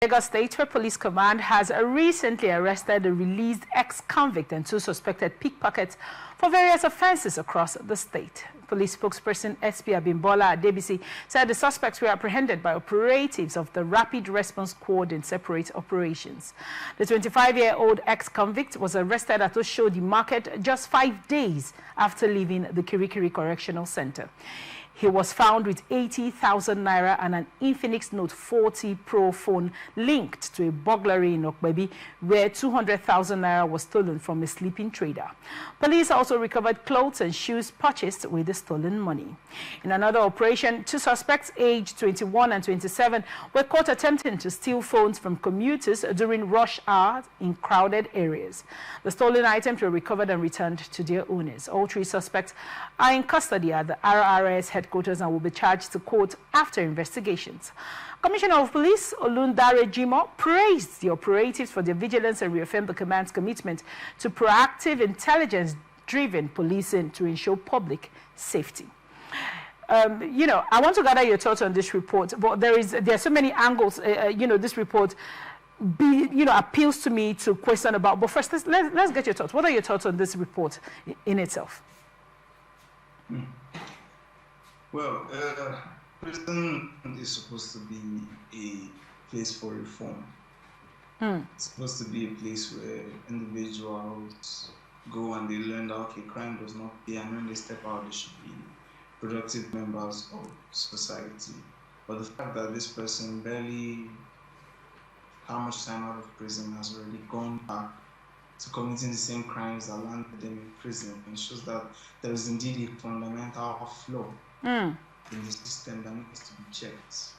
Lagos State Police Command has recently arrested a released ex-convict and 2 suspected pickpockets for various offences across the state. Police spokesperson SP Abimbola Adebisi said the suspects were apprehended by operatives of the Rapid Response Squad in separate operations. The 25-year-old ex-convict was arrested at Oshodi Market just 5 days after leaving the Kirikiri Correctional Center. He was found with 80,000 naira and an Infinix Note 40 Pro phone linked to a burglary in Okbebi, where 200,000 naira was stolen from a sleeping trader. Police also recovered clothes and shoes purchased with the stolen money. In another operation, 2 suspects aged 21 and 27 were caught attempting to steal phones from commuters during rush hours in crowded areas. The stolen items were recovered and returned to their owners. All 3 suspects are in custody at the RRS headquarters and will be charged to court after investigations. Commissioner of Police Olundare Jimo praised the operatives for their vigilance and reaffirmed the command's commitment to proactive, intelligence-driven policing to ensure public safety. I want to gather your thoughts on this report, but there are so many angles. This report appeals to me to question about. But first, let's get your thoughts. What are your thoughts on this report in itself? Well, prison is supposed to be a place for reform. It's supposed to be a place where individuals go and they learn that, okay, crime does not pay, and when they step out, they should be productive members of society. But the fact that this person barely, how much time out of prison, has already gone back to committing the same crimes that landed them in prison, and shows that there is indeed a fundamental flaw in the system that needs to be checked.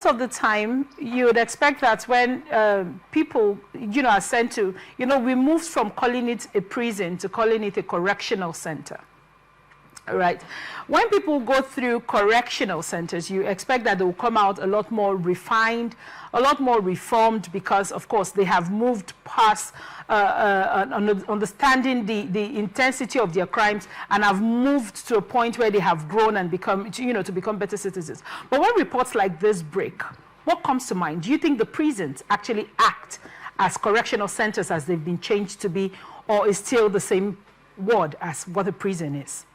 Of the time, you would expect that when people, are sent to, we moved from calling it a prison to calling it a correctional center. Right. When people go through correctional centers, you expect that they will come out a lot more refined, a lot more reformed, because, of course, they have moved past understanding the intensity of their crimes and have moved to a point where they have grown and become, to become better citizens. But when reports like this break, what comes to mind? Do you think the prisons actually act as correctional centers as they've been changed to be, or is still the same word as what a prison is?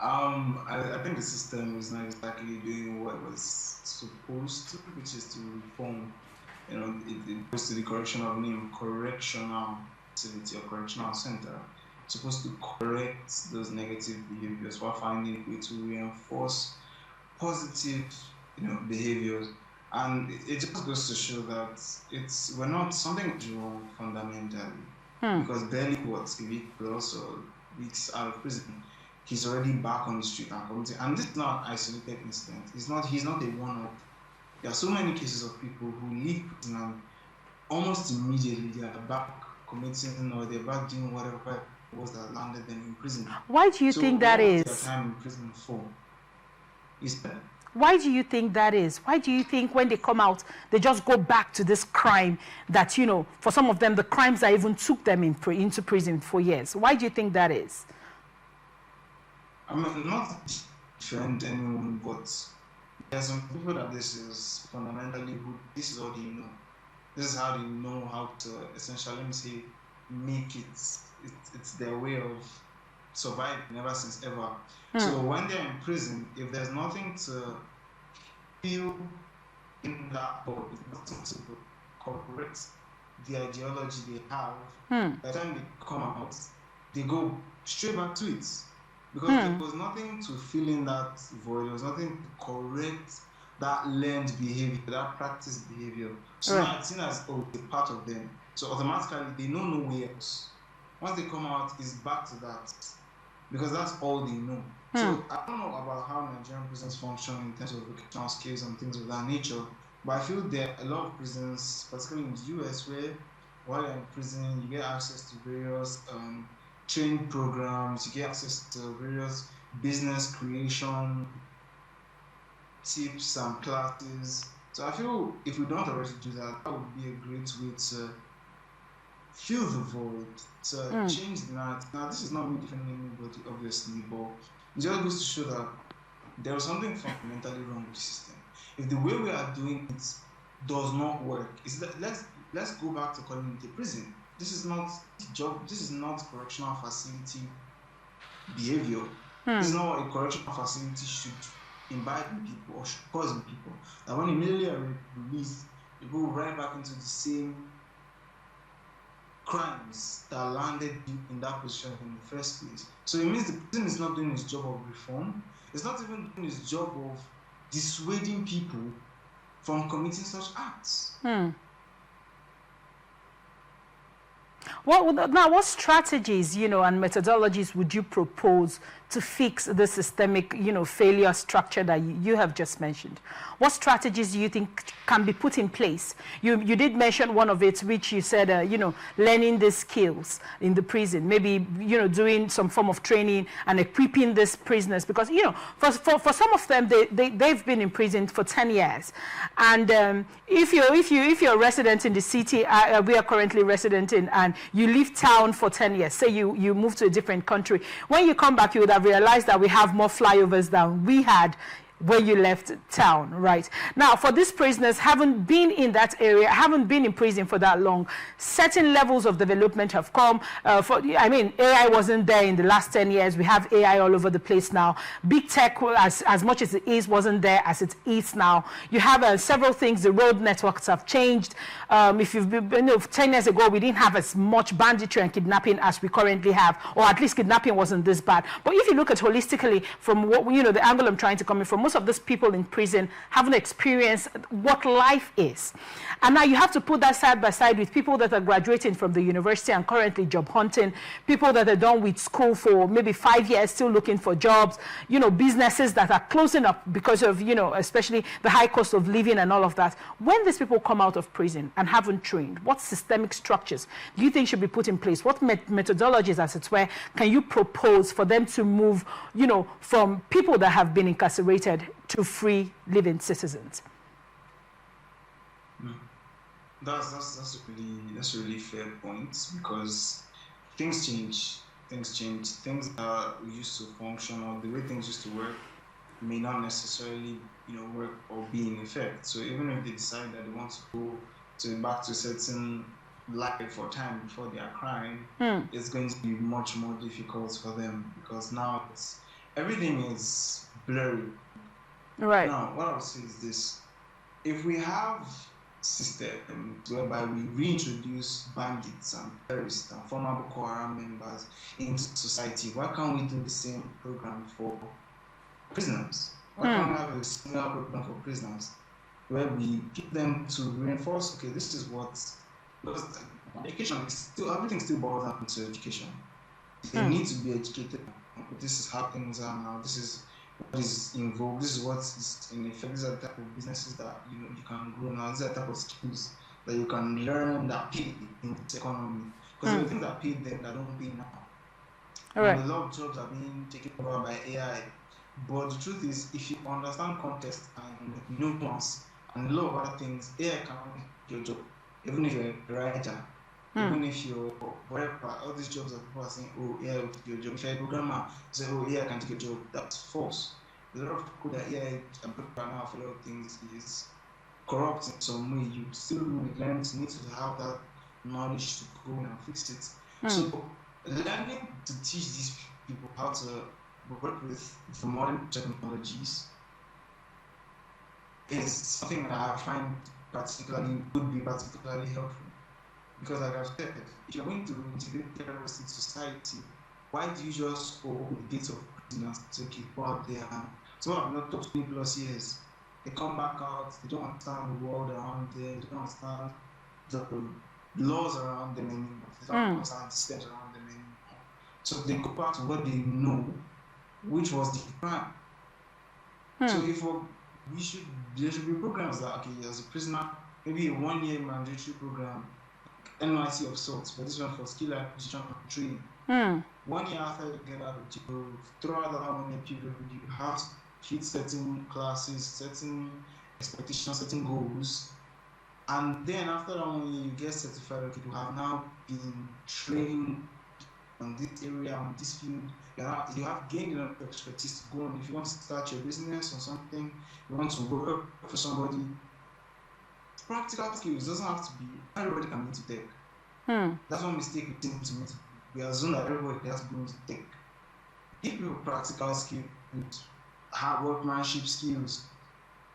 I think the system is not exactly doing what it was supposed to, which is to reform. It goes to the correctional name, correctional facility or correctional center. It's supposed to correct those negative behaviors while finding a way to reinforce positive, behaviors. And it just goes to show that we're not something wrong fundamentally. Because barely a week plus or weeks out of prison, he's already back on the street and committing. And this is not an isolated incident. He's not a one-off. There are so many cases of people who leave prison and almost immediately they are back committing, or they're back doing whatever it was that landed them in prison. Why do you think that is? Their time in prison for? Is that? Why do you think that is? Why do you think when they come out, they just go back to this crime that, for some of them, the crimes that even took them into prison for years? Why do you think that is? I'm not to defend anyone, but there are some people that this is fundamentally who, this is all they know. This is how they know how to essentially, let me say, make it. It's their way of survived never since ever. So when they're in prison, if there's nothing to feel in that boat, if nothing to correct the ideology they have, by the time they come out, they go straight back to it. Because there was nothing to fill in that void, there was nothing to correct that learned behavior, that practiced behavior. So now it's seen as, oh, it's a part of them. So automatically, they know nowhere else. Once they come out, it's back to that. Because that's all they know. So I don't know about how Nigerian prisons function in terms of vocational skills and things of that nature, but I feel there are a lot of prisons, particularly in the US, where while you're in prison, you get access to various training programs, you get access to various business creation tips and classes. So I feel if we don't already do that, that would be a great way to fill the void, to change the narrative. Now, this is not me defending anybody, obviously, but it just goes to show that there is something fundamentally wrong with the system. If the way we are doing it does not work, let's go back to calling it a prison. This is not job. This is not correctional facility behavior. This is not what a correctional facility should imbibe in people or should cause in people. That when immediately are released, you go right back into the same crimes that landed you in that position in the first place. So it means the prison is not doing its job of reform. It's not even doing its job of dissuading people from committing such acts. What strategies, and methodologies would you propose to fix the systemic, failure structure that you have just mentioned? What strategies do you think can be put in place? You did mention one of it, which you said, learning the skills in the prison, maybe, doing some form of training and equipping these prisoners, because, for some of them, they've been in prison for 10 years. And if you're a resident in the city, we are currently resident in, and you leave town for 10 years, say you move to a different country, when you come back, you would have realized that we have more flyovers than we had when you left town, right? Now, for these prisoners, haven't been in that area, haven't been in prison for that long, certain levels of development have come. AI wasn't there in the last 10 years. We have AI all over the place now. Big tech, as much as it is, wasn't there as it is now. You have several things. The road networks have changed. If you've been, 10 years ago, we didn't have as much banditry and kidnapping as we currently have, or at least kidnapping wasn't this bad. But if you look at holistically from what, the angle I'm trying to come in from, most of these people in prison haven't experienced what life is. And now you have to put that side by side with people that are graduating from the university and currently job hunting, people that are done with school for maybe 5 years, still looking for jobs, businesses that are closing up because of, especially the high cost of living and all of that. When these people come out of prison and haven't trained, what systemic structures do you think should be put in place? What methodologies, as it were, can you propose for them to move, from people that have been incarcerated to free living citizens? That's a really fair point, because things change. Things that used to function, or the way things used to work, may not necessarily work or be in effect. So even if they decide that they want to go back to a certain life or time before they are crying, it's going to be much more difficult for them, because now everything is blurry. Right. Now, what I would say is this: if we have systems whereby we reintroduce bandits and terrorists and former Boko Haram members into society, why can't we do the same program for prisoners? Why can't we have a similar program for prisoners where we get them to reinforce, okay, this is what, because education is still, everything still boils down to education. They need to be educated. This is how things are now. This is what is involved. This is what is in effect. These are the type of businesses that you can grow now. These are the type of skills that you can learn that pay in this economy. Because there are things that pay them that don't pay now. A lot of jobs are being taken over by AI. But the truth is, if you understand context and nuance and a lot of other things, AI can make your job. Even if you're a writer, even if you're whatever, all these jobs that people are saying, oh, AI will take your job. If you're a programmer, say, oh, AI can take your job. That's false. There's a lot of people that AI can put now for a lot of things is corrupt in some way. You still need to have that knowledge to go and fix it. So learning to teach these people how to work with the modern technologies is something that I find would be particularly helpful. Because like I've said, if you're going to integrate terrorists in society, why do you just open the gates of prison and keep out there? And some of them not talked 20 plus years. They come back out, they don't understand the world around them, they don't understand the laws around them anymore, they don't understand the steps around them anymore. So they go back to what they know, which was the crime. So there should be programs that, okay, as a prisoner, maybe a 1 year mandatory program, NYC of sorts, but this one for skill acquisition and training. 1 year after you get out of jail, throughout that 1 year period, you have to hit certain classes, certain expectations, certain goals. And then after that 1 year, you get certified, okay, you have now been trained on this area, on this field. You have gained enough expertise to go on. If you want to start your business or something, you want to work for somebody, practical skills doesn't have to be, everybody can be into tech. That's one mistake we seem to make. We assume that everybody has to go into tech. Give people practical skills, hard workmanship skills,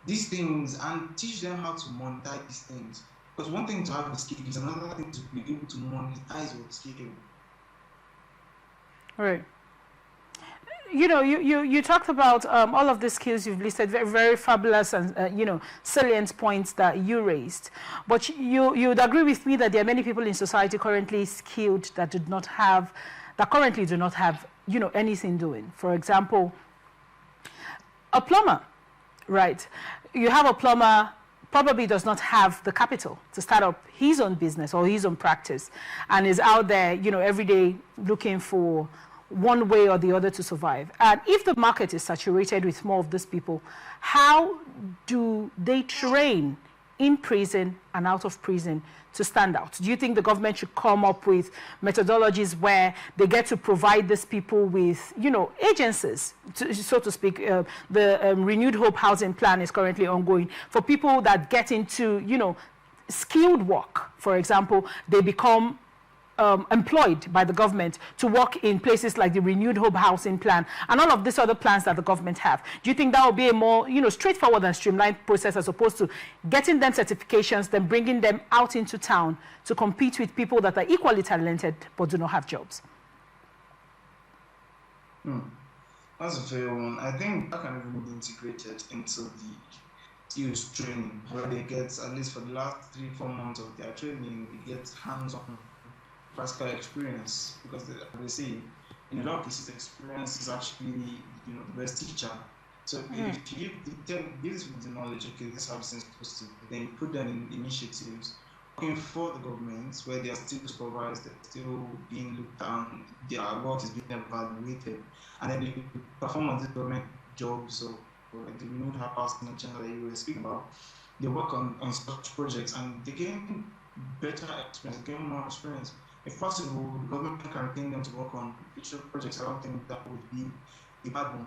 these things, and teach them how to monetize these things. Because one thing to have a skill is another thing to be able to monetize your skill. Right. You know, you talked about all of the skills you've listed, very, very fabulous and, salient points that you raised. But you would agree with me that there are many people in society currently skilled that currently do not have, anything doing. For example, a plumber, right? You have a plumber probably does not have the capital to start up his own business or his own practice and is out there, every day looking for one way or the other to survive. And if the market is saturated with more of these people, how do they train in prison and out of prison to stand out? Do you think the government should come up with methodologies where they get to provide these people with, agencies, so to speak? The Renewed Hope housing plan is currently ongoing for people that get into, skilled work. For example, they become employed by the government to work in places like the Renewed Hope housing plan and all of these other plans that the government have. Do you think that will be a more, straightforward and streamlined process as opposed to getting them certifications, then bringing them out into town to compete with people that are equally talented but do not have jobs? That's a fair one. I think that can even be integrated into the skills training, where they get, at least for the last 3-4 months of their training, they get hands-on practical experience, because they say in a lot of cases experience is actually the best teacher. So if you give this with the knowledge, okay, this is how this is supposed to be, then you put them in initiatives working for the government where they are still supervised, they're still being looked down, their work is being evaluated, and then they perform on these government jobs or like the Renewed House in the channel that you were speaking about. They work on such projects and they gain better experience, gain more experience. If possible, the government can retain them to work on future projects. I don't think that would be a bad one.